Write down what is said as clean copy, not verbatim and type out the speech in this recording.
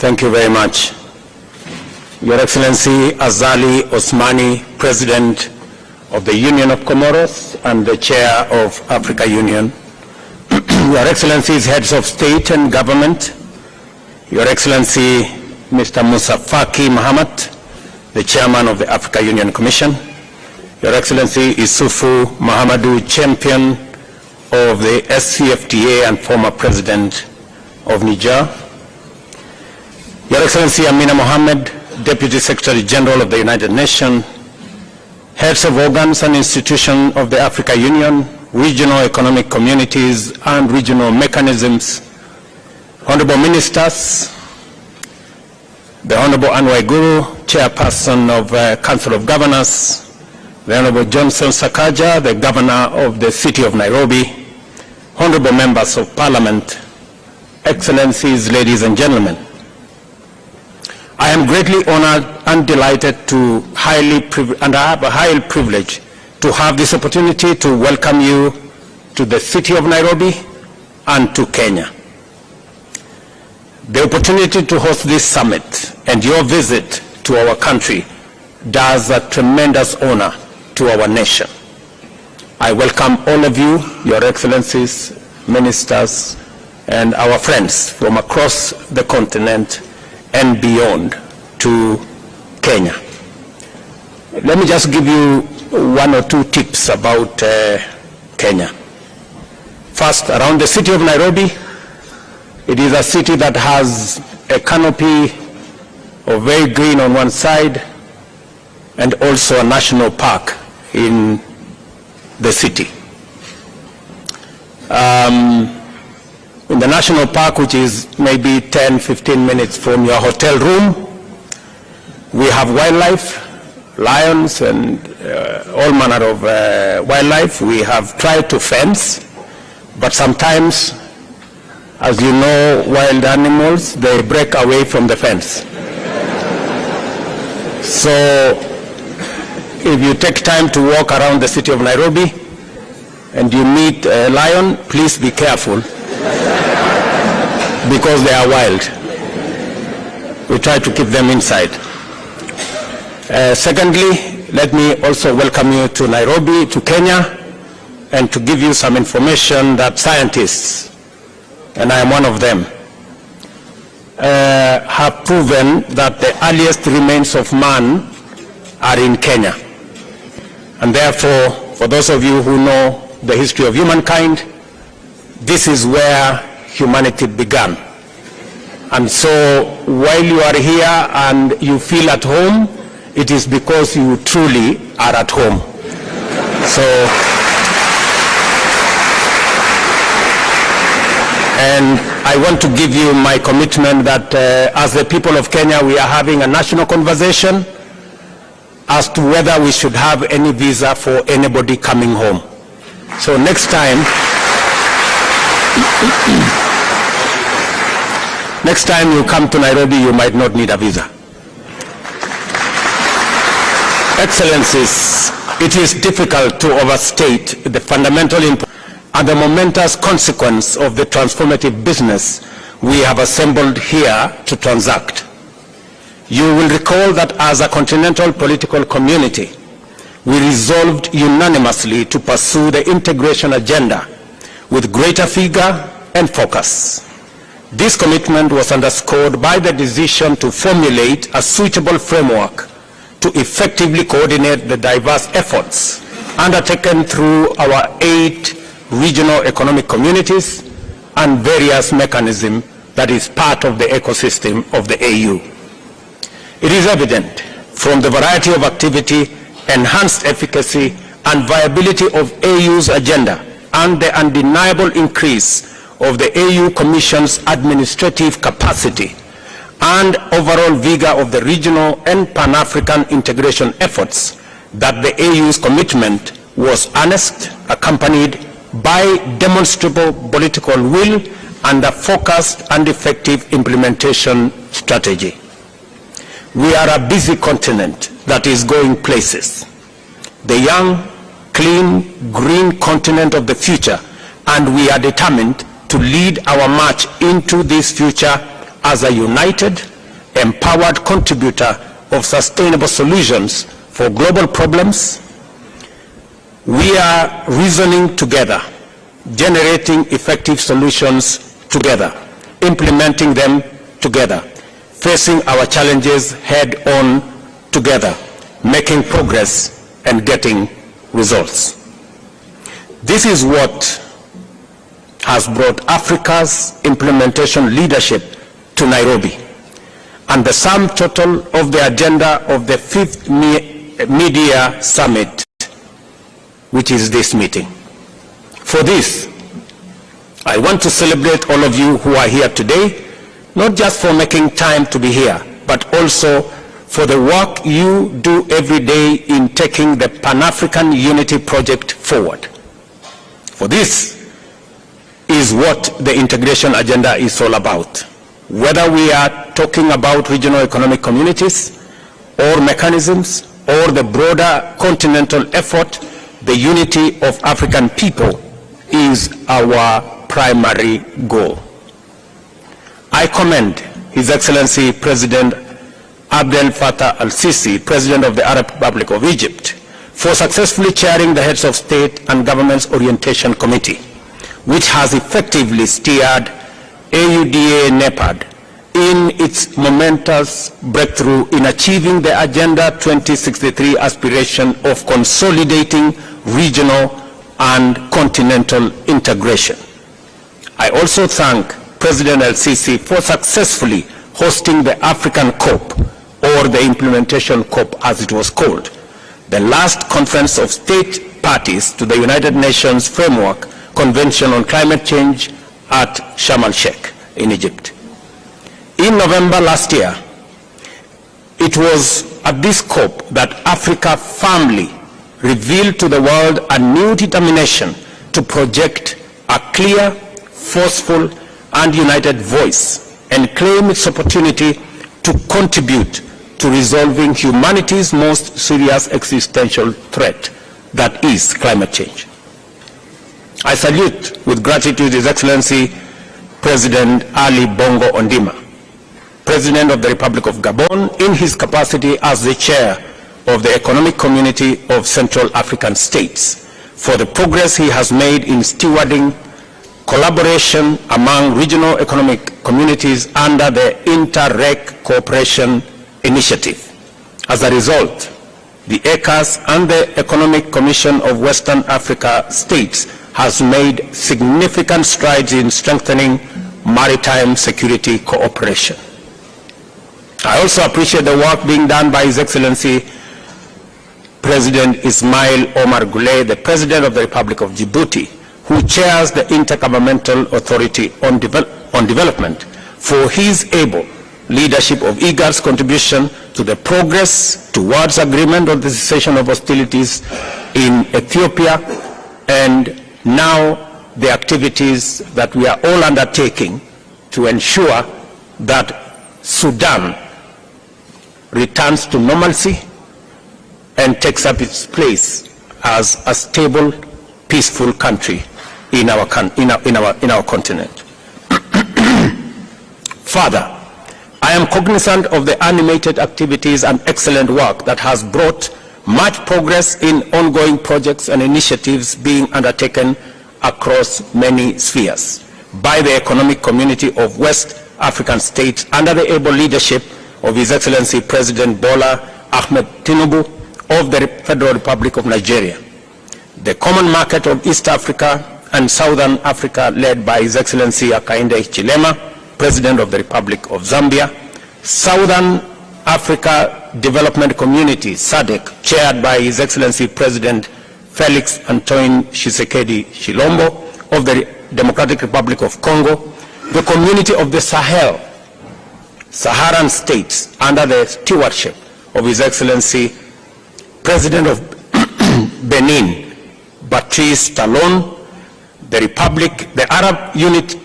Thank you very much. Your Excellency Azali Osmani, President of the Union of Comoros and the Chair of Africa Union. Your Excellencies, Heads of State and Government, Your Excellency Mr. Musa Faki Mahamat, the Chairman of the Africa Union Commission, Your Excellency Isufu Mahamadou, Champion of the SCFTA and former President of Niger, Your Excellency Amina Mohammed, Deputy Secretary General of the United Nations, heads of organs and institutions of the Africa Union, regional economic communities and regional mechanisms, Honorable Ministers, the Honorable Anwar Guru, Chairperson of Council of Governors, the Honorable Johnson Sakaja, the Governor of the City of Nairobi, Honorable Members of Parliament, Excellencies, ladies and gentlemen. I am greatly honored and delighted and I have a high privilege to have this opportunity to welcome you to the city of Nairobi and to Kenya. The opportunity to host this summit and your visit to our country does a tremendous honor to our nation. I welcome all of you, Your Excellencies, Ministers, and our friends from across the continent and beyond to Kenya. Let me just give you one or two tips about Kenya. First, around the city of Nairobi, it is a city that has a canopy of very green on one side and also a national park in the city. In the national park, which is maybe 10-15 minutes from your hotel room, we have wildlife, lions and all manner of wildlife. We have tried to fence, but sometimes, as you know, wild animals, they break away from the fence. So if you take time to walk around the city of Nairobi and you meet a lion, please be careful because they are wild. We try to keep them inside. Secondly, let me also welcome you to Nairobi, to Kenya, and to give you some information that scientists, and I am one of them, have proven that the earliest remains of man are in Kenya. And therefore, for those of you who know the history of humankind, this is where humanity began. And so while you are here and you feel at home, it is because you truly are at home. So, and I want to give you my commitment that as the people of Kenya, we are having a national conversation as to whether we should have any visa for anybody coming home. So next time, next time you come to Nairobi, you might not need a visa. Excellencies, it is difficult to overstate the fundamental importance and the momentous consequence of the transformative business we have assembled here to transact. You will recall that as a continental political community, we resolved unanimously to pursue the integration agenda with greater vigor and focus. This commitment was underscored by the decision to formulate a suitable framework to effectively coordinate the diverse efforts undertaken through our 8 regional economic communities and various mechanisms that is part of the ecosystem of the AU. It is evident from the variety of activity, enhanced efficacy and viability of AU's agenda and the undeniable increase of the AU Commission's administrative capacity and overall vigor of the regional and Pan-African integration efforts that the AU's commitment was earnest, accompanied by demonstrable political will and a focused and effective implementation strategy. We are a busy continent that is going places. The young, clean, green continent of the future, and we are determined to lead our march into this future as a united, empowered contributor of sustainable solutions for global problems. We are reasoning together, generating effective solutions together, implementing them together, facing our challenges head-on together, making progress and getting results. This is what has brought Africa's implementation leadership to Nairobi, and the sum total of the agenda of the 5th Media Summit, which is this meeting. For this, I want to celebrate all of you who are here today, not just for making time to be here, but also for the work you do every day in taking the Pan-African Unity Project forward. For this is what the integration agenda is all about. Whether we are talking about regional economic communities or mechanisms or the broader continental effort, the unity of African people is our primary goal. I commend His Excellency President Abdel Fattah al-Sisi, President of the Arab Republic of Egypt, for successfully chairing the Heads of State and Government's Orientation Committee, which has effectively steered AUDA-NEPAD in its momentous breakthrough in achieving the Agenda 2063 aspiration of consolidating regional and continental integration. I also thank President El-Sisi for successfully hosting the African COP, or the Implementation COP as it was called, the last conference of state parties to the United Nations Framework Convention on Climate Change at Sharm el-Sheikh in Egypt. In November last year, it was at this COP that Africa firmly revealed to the world a new determination to project a clear, forceful, and united voice and claim its opportunity to contribute to resolving humanity's most serious existential threat, that is climate change. I salute with gratitude His Excellency President Ali Bongo Ondimba, President of the Republic of Gabon, in his capacity as the chair of the Economic Community of Central African States, for the progress he has made in stewarding collaboration among regional economic communities under the Inter-Reg Cooperation Initiative. As a result, the ECAS and the Economic Commission of Western Africa States has made significant strides in strengthening maritime security cooperation. I also appreciate the work being done by His Excellency President Ismail Omar Guelleh, the President of the Republic of Djibouti, who chairs the Intergovernmental Authority on Development, for his able leadership of IGAD's contribution to the progress towards agreement on the cessation of hostilities in Ethiopia, and now the activities that we are all undertaking to ensure that Sudan returns to normalcy and takes up its place as a stable, peaceful country in our continent. Further, I am cognizant of the animated activities and excellent work that has brought much progress in ongoing projects and initiatives being undertaken across many spheres by the Economic Community of West African States under the able leadership of His Excellency President Bola Ahmed Tinubu of the Federal Republic of Nigeria, the Common Market of East Africa and Southern Africa led by His Excellency Hakainde Hichilema, President of the Republic of Zambia, Southern Africa Development Community, SADC, chaired by His Excellency President Felix Antoine Tshisekedi Tshilombo of the Democratic Republic of Congo, the Community of the Sahel, Saharan states under the stewardship of His Excellency President of Benin, Patrice Talon, the Arab Unity